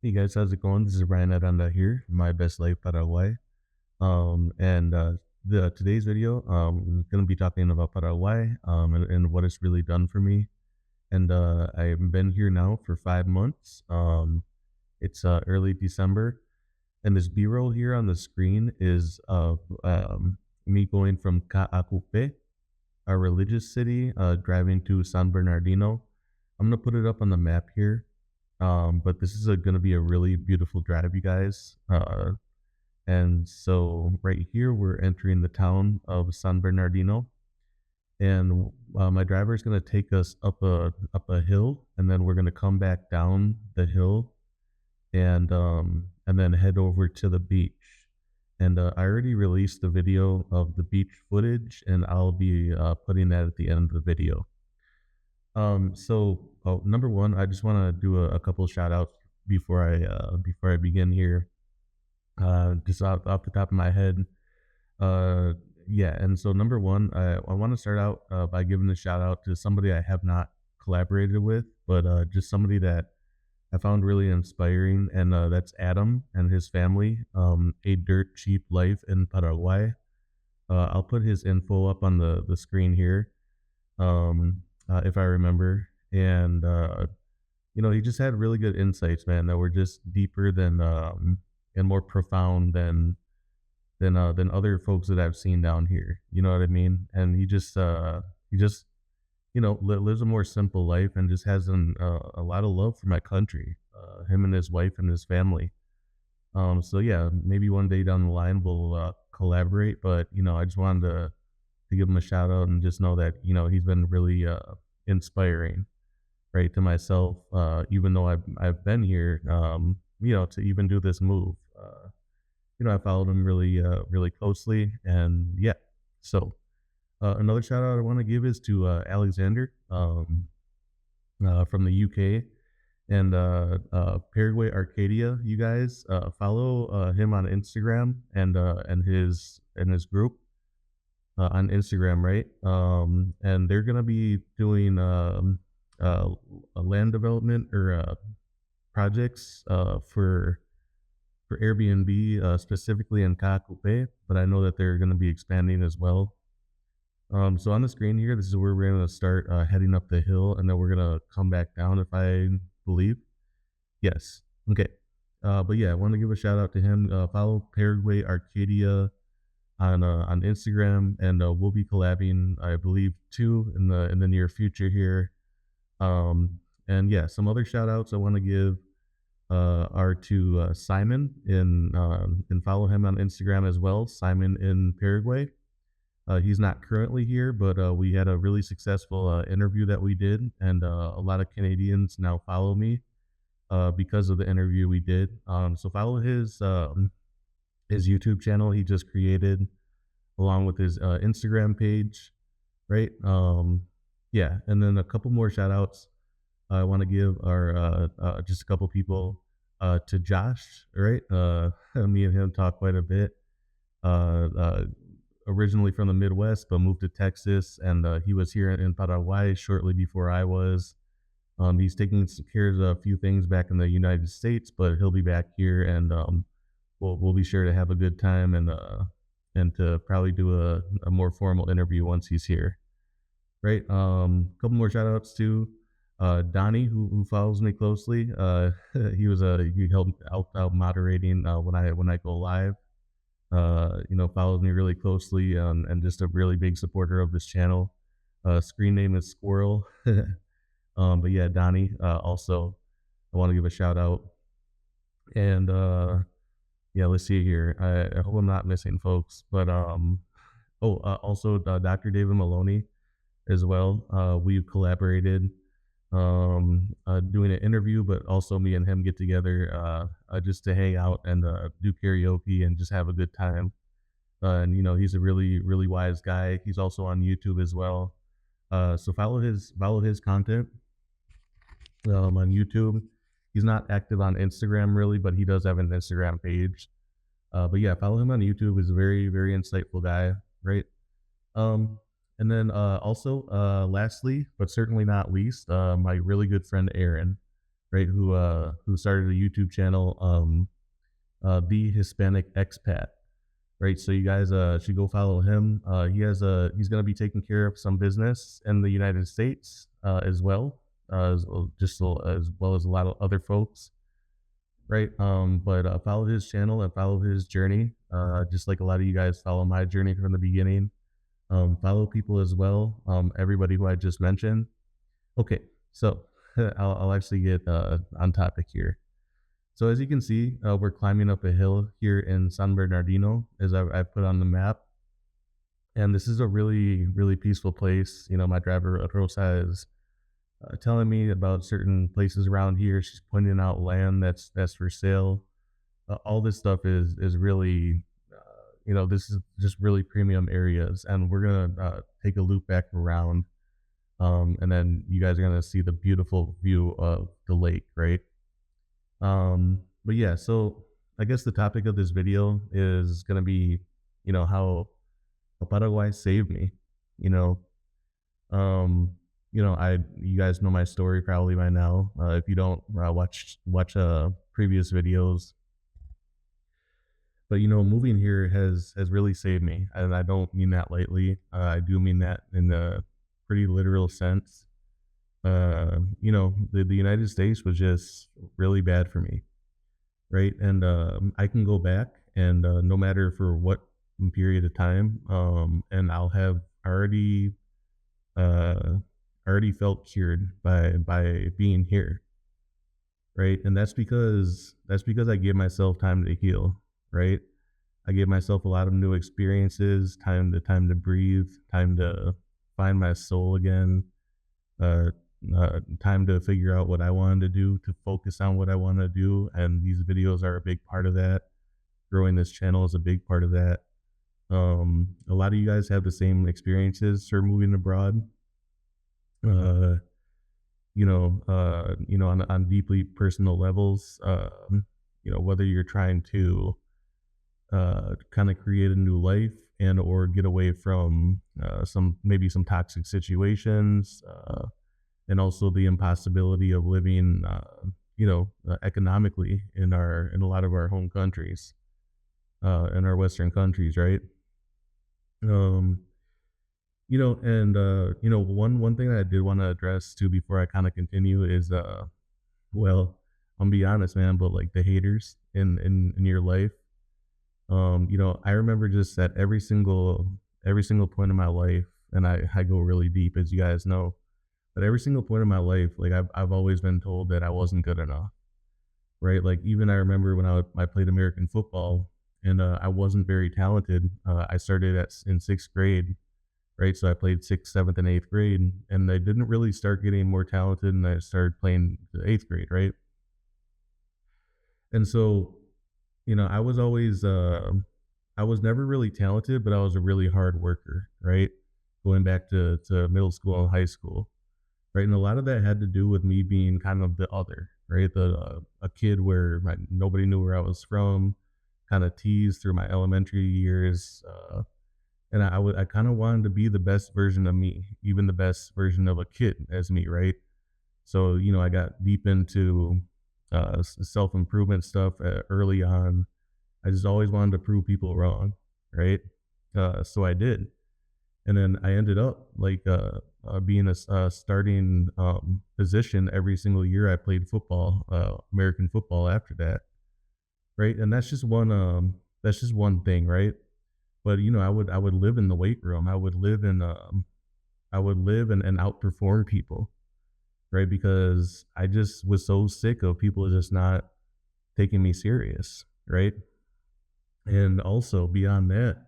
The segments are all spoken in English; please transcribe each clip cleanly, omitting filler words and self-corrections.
Hey guys, how's it going? This is Ryan Aranda here, My Best Life Paraguay. And the today's video, I'm gonna be talking about Paraguay, and what it's really done for me. And I've been here now for 5 months. It's early December, and this B-roll here on the screen is of me going from Caacupe, a religious city, driving to San Bernardino. I'm gonna put it up on the map here. But this is going to be a really beautiful drive, you guys. And so right here, we're entering the town of San Bernardino, and my driver is going to take us up a hill, and then we're going to come back down the hill, and then head over to the beach. And I already released the video of the beach footage, and I'll be putting that at the end of the video. Number one, I just want to do a couple shout outs before I begin here. Just off the top of my head. Uh, yeah, and so number one, I want to start out by giving a shout out to somebody I have not collaborated with, but just somebody that I found really inspiring, and that's Adam and his family. A dirt cheap life in Paraguay. I'll put his info up on the screen here, if I remember. And he just had really good insights, man, that were just deeper than and more profound than other folks that I've seen down here. You know what I mean? And he just lives a more simple life and just has a lot of love for my country. Him and his wife and his family. So yeah, maybe one day down the line we'll collaborate. But I just wanted to give him a shout out and just know that he's been really inspiring, right, to myself. Even though I've been here, to even do this move. I followed him really closely, and yeah. So another shout out I want to give is to Alexander, from the UK, and Paraguay Arcadia. You guys follow him on Instagram, and his group on Instagram, right? And they're gonna be doing a land development or projects for Airbnb, specifically in Cacupe, but I know that they're gonna be expanding as well. So on the screen here, this is where we're gonna start heading up the hill, and then we're gonna come back down, if I believe. Yes. Okay. But yeah, I want to give a shout out to him. Follow Paraguay Arcadia on Instagram, and we'll be collabing, I believe, too, in the near future here. And yeah, some other shout outs I want to give are to Simon, and follow him on Instagram as well. Simon in Paraguay. He's not currently here, but we had a really successful interview that we did, and a lot of Canadians now follow me because of the interview we did. So follow his YouTube channel he just created, along with his Instagram page, right? Yeah, and then a couple more shout outs I want to give are just a couple people, to Josh, right? Me and him talk quite a bit. Uh, uh, Originally from the Midwest, but moved to Texas, and he was here in Paraguay shortly before I was. He's taking care of a few things back in the United States, but he'll be back here, and we'll be sure to have a good time, and to probably do a more formal interview once he's here. Right. Couple more shout outs to Donnie, who follows me closely. He helped out moderating when I go live. Follows me really closely, and just a really big supporter of this channel. Screen name is Squirrel. But yeah, Donnie, also I want to give a shout out. And yeah, let's see here. I hope I'm not missing folks, but also Dr. David Maloney as well. We collaborated, doing an interview, but also me and him get together just to hang out and do karaoke and just have a good time. And he's a really wise guy. He's also on YouTube as well. So follow his content on YouTube. He's not active on Instagram really, but he does have an Instagram page. But yeah, follow him on YouTube. He's a very insightful guy, right? Um, and then also, lastly, but certainly not least, my really good friend Aaron. right? Who started a YouTube channel, the Hispanic expat, right? So you guys should go follow him. He's gonna be taking care of some business in the United States as well, as well as a lot of other folks, right? But follow his channel and follow his journey, just like a lot of you guys follow my journey from the beginning. Follow people as well. Everybody who I just mentioned. Okay, so I'll actually get on topic here. So as you can see, we're climbing up a hill here in San Bernardino, as I put on the map, and this is a really really peaceful place. You know, my driver Rosa is telling me about certain places around here. She's pointing out land that's for sale. All this stuff is really, this is just really premium areas, and we're gonna take a loop back around, and then you guys are gonna see the beautiful view of the lake, right? But yeah, so I guess the topic of this video is gonna be, how Paraguay saved me. You know, um, you guys know my story probably by now. If you don't, watch previous videos. But moving here has really saved me, and I don't mean that lightly. I do mean that in a pretty literal sense. The United States was just really bad for me, right? And I can go back, and no matter for what period of time, and I'll have uh, already felt cured by being here, right? And that's because I gave myself time to heal, right? I gave myself a lot of new experiences, time to breathe, time to find my soul again, uh, time to figure out what I wanted to do, to focus on what I want to do, and these videos are a big part of that. Growing this channel is a big part of that. A lot of you guys have the same experiences for moving abroad. Uh, on deeply personal levels. Whether you're trying to kind of create a new life and or get away from some toxic situations, and also the impossibility of living, economically in a lot of our home countries, in our Western countries, right? Um, one thing that I did want to address too before I kind of continue is, well, I'm be honest, man, but like the haters in your life. I remember just at every single point in my life, and I go really deep, as you guys know, but every single point in my life, like I've always been told that I wasn't good enough, right? Like even I remember when I played American football, and I wasn't very talented. I started in sixth grade, right? So I played sixth, seventh, and eighth grade, and I didn't really start getting more talented, and I started playing the eighth grade, right? And so, I was never really talented, but I was a really hard worker, right? Going back to middle school and high school, right? And a lot of that had to do with me being kind of the other, right? A kid where nobody knew where I was from, kind of teased through my elementary years, and I kind of wanted to be the best version of me, even the best version of a kid as me, right? So I got deep into self improvement stuff early on. I just always wanted to prove people wrong, right? So I did, and then I ended up like being a starting position every single year I played football, American football. After that, right? And that's just one thing, right? But I would live in the weight room. I would live and outperform people, right? Because I just was so sick of people just not taking me serious, right? And also beyond that,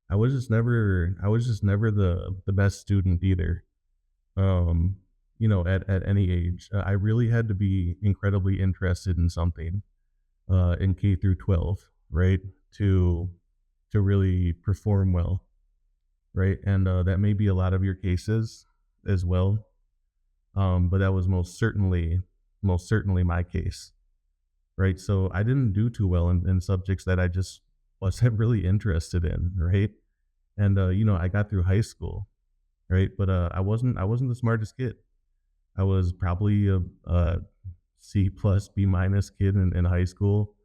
I was just never the best student either. At any age, I really had to be incredibly interested in something, in K through 12, right? To to really perform well, right? And that may be a lot of your cases as well. But that was most certainly my case, right? So I didn't do too well in subjects that I just wasn't really interested in, right? And I got through high school, right? But I wasn't the smartest kid. I was probably a C plus, B minus kid in high school,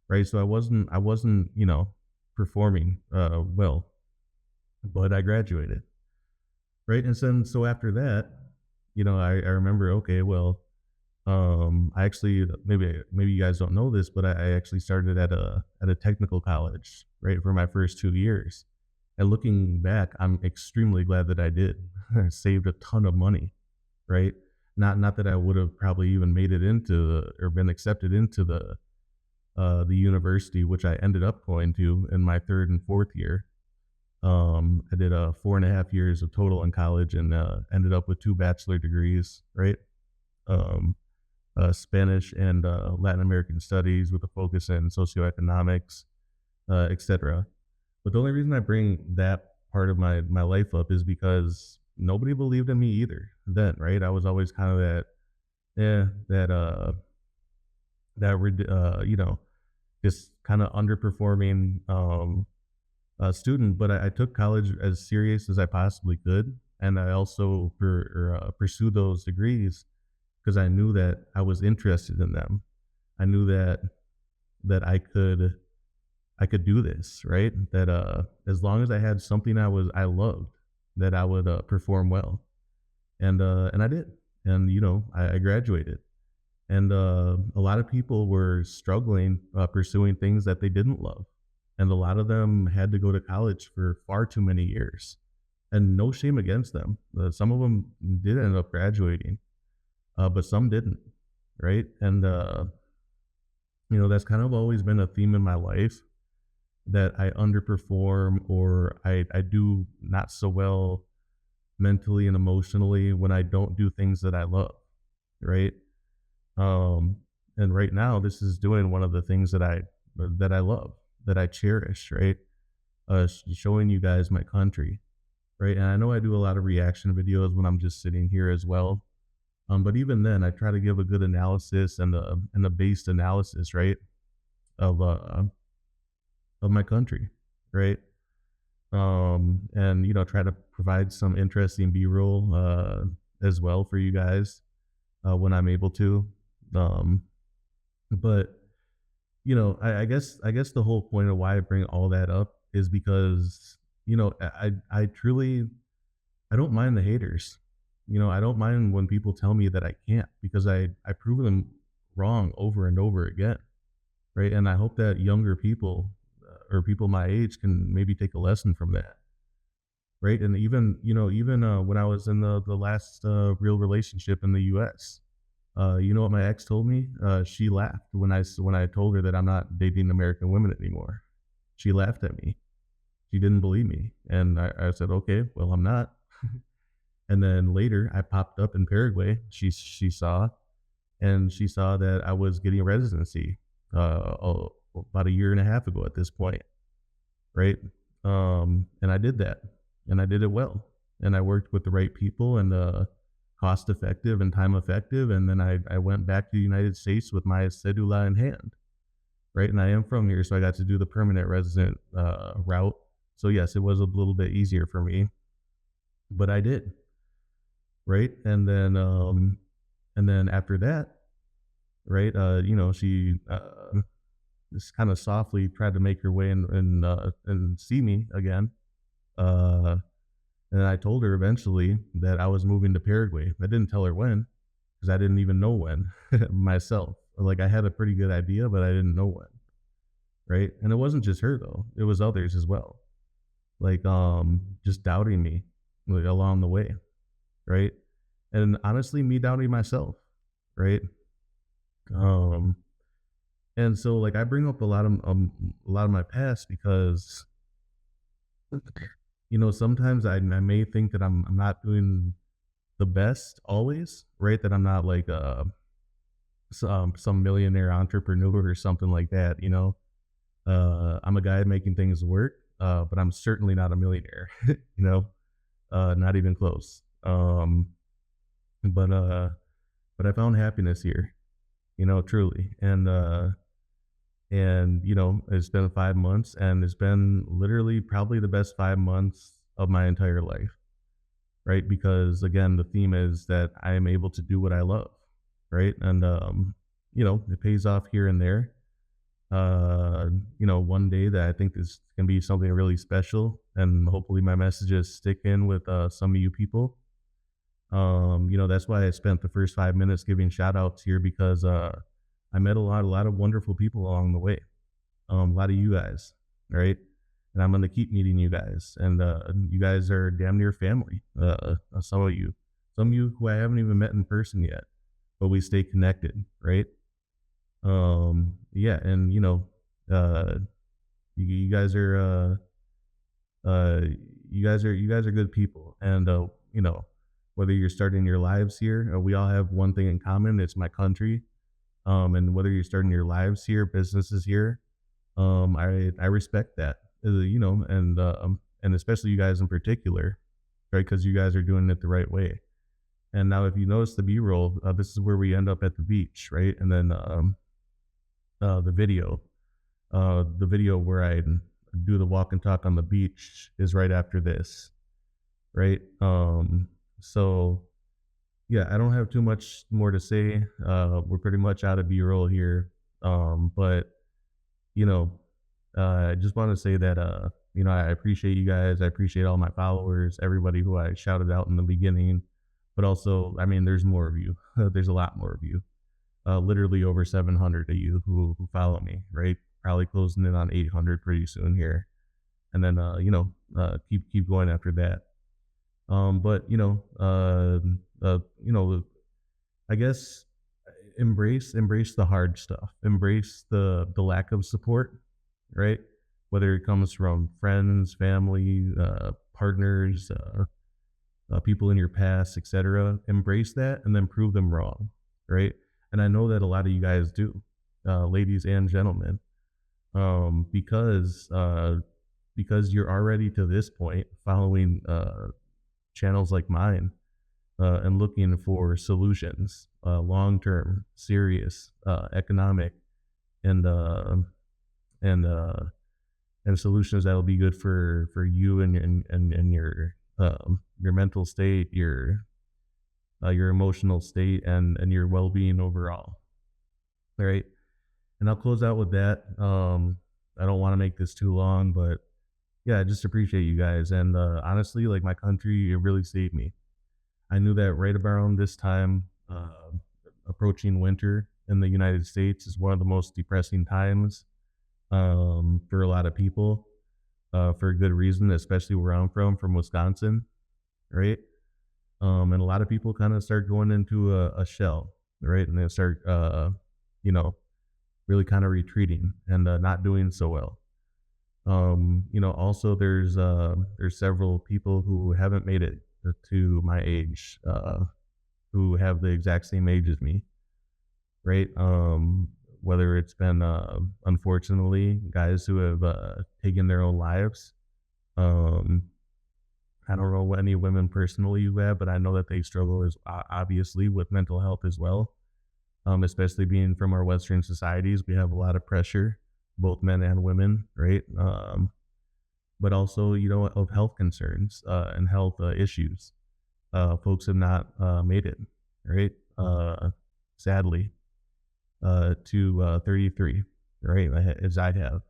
right? So I wasn't performing well, but I graduated, right? And so after that, I remember, okay, well, I actually, maybe you guys don't know this, but I actually started at a technical college, right, for my first 2 years. And looking back, I'm extremely glad that I did. I saved a ton of money, right? Not that I would have probably even made it or been accepted into the university, which I ended up going to in my third and fourth year. I did 4.5 years of total in college and ended up with two bachelor degrees, right? Um, Spanish and Latin American studies with a focus in socioeconomics, etc. But the only reason I bring that part of my life up is because nobody believed in me either then, right? I was always kind of that just kind of underperforming student. But I took college as serious as I possibly could, and I also pursued those degrees because I knew that I was interested in them. I knew that I could do this, right? That as long as I had something I loved, that I would perform well, and I did, and I graduated, and a lot of people were struggling pursuing things that they didn't love, and a lot of them had to go to college for far too many years, and no shame against them. Some of them did end up graduating, but some didn't, right? And that's kind of always been a theme in my life that I underperform or I do not so well mentally and emotionally when I don't do things that I love, right? Um, and right now, this is doing one of the things that I love, that I cherish, right? Showing you guys my country, right? And I know I do a lot of reaction videos when I'm just sitting here as well. But even then, I try to give a good analysis and a based analysis, right, of of my country, right? And try to provide some interesting B-roll as well for you guys when I'm able to. Um, but I guess the whole point of why I bring all that up is because I truly I don't mind the haters. I don't mind when people tell me that I can't because I prove them wrong over and over again, right? And I hope that younger people or people my age can maybe take a lesson from that, right? And even when I was in the last real relationship in the U.S., you know what my ex told me? She laughed when I told her that I'm not dating American women anymore. She laughed at me. She didn't believe me, and I said, okay, well, I'm not. And then later, I popped up in Paraguay. She saw that I was getting a residency about a year and a half ago at this point, right? And I did that, and I did it well, and I worked with the right people and cost effective and time effective, and then I went back to the United States with my cedula in hand, right? And I am from here, so I got to do the permanent resident route. So yes, it was a little bit easier for me, but I did, right? And then after that, right? She just kind of softly tried to make her way and see me again. Uh, and I told her eventually that I was moving to Paraguay. I didn't tell her when because I didn't even know when myself. Like I had a pretty good idea, but I didn't know when. Right. And it wasn't just her though. It was others as well. Like just doubting me like along the way. Right. And honestly, me doubting myself. Right. Um and so like I bring up a lot of my past because sometimes I may think that I'm not doing the best always, right? That I'm not like some millionaire entrepreneur or something like that. I'm a guy making things work, but I'm certainly not a millionaire. Not even close. But I found happiness here, truly, and it's been 5 months, and it's been literally probably the best 5 months of my entire life, right? Because again, the theme is that I am able to do what I love, right? And it pays off here and there. One day that I think is gonna be something really special, and hopefully my messages stick in with some of you people. That's why I spent the first 5 minutes giving shout outs here because I met a lot of wonderful people along the way. A lot of you guys, right? And I'm gonna keep meeting you guys, and you guys are damn near family. Some of you who I haven't even met in person yet, but we stay connected, right? Yeah, and uh, you guys are you guys are good people, and whether you're starting your lives here, we all have one thing in common. It's my country. And whether you're starting your lives here, businesses here, I respect that, and especially you guys in particular, right? Because you guys are doing it the right way. And now, if you notice the B-roll, this is where we end up at the beach, right? And then uh, the video, the video where I do the walk and talk on the beach is right after this, right? So yeah, I don't have too much more to say. We're pretty much out of B-roll here, but you know, I just want to say that I appreciate you guys. I appreciate all my followers, everybody who I shouted out in the beginning, but also, I mean, there's more of you. There's a lot more of you. Literally over 700 of you who follow me, right? Probably closing in on 800 pretty soon here, and then keep going after that. But I guess embrace the hard stuff, embrace the lack of support, right? Whether it comes from friends, family, partners, people in your past, etc. Embrace that and then prove them wrong, right? And I know that a lot of you guys do, ladies and gentlemen, because you're already to this point following channels like mine and looking for solutions, long term, serious, economic, and and uh, and solutions that will be good for you and your mental state, your emotional state, and your well being overall. All right, and I'll close out with that. I don't want to make this too long, but yeah, I just appreciate you guys, and honestly, like my country, it really saved me. I knew that right around this time, approaching winter in the United States is one of the most depressing times for a lot of people, for a good reason, especially where I'm from Wisconsin, right? And a lot of people kind of start going into a shell, right? And they start, you know, really kind of retreating and not doing so well. Also there's several people who haven't made it to my age, who have the exact same age as me, right? Whether it's been unfortunately guys who have taken their own lives. Um, I don't know any women personally who have, but I know that they struggle as obviously with mental health as well. Especially being from our Western societies, we have a lot of pressure, both men and women, right? But also, of health concerns and health issues. Folks have not made it, right? Sadly, to 33, right? As I have.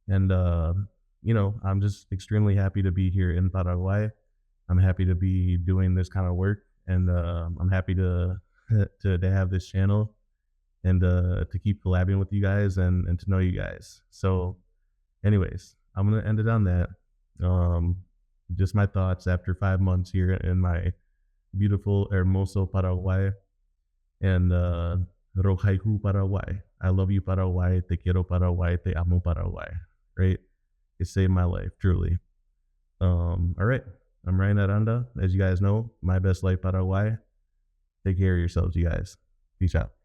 And, I'm just extremely happy to be here in Paraguay. I'm happy to be doing this kind of work. And I'm happy to, to have this channel and to keep collabing with you guys and to know you guys. So, anyways, I'm gonna end it on that. Um, just my thoughts after 5 months here in my beautiful Hermoso Paraguay and Rojaihu Paraguay. I love you Paraguay. Te quiero Paraguay. Te amo Paraguay. Right? It saved my life truly. All right. I'm Ryan Aranda. As you guys know, my best life Paraguay. Take care of yourselves, you guys. Peace out.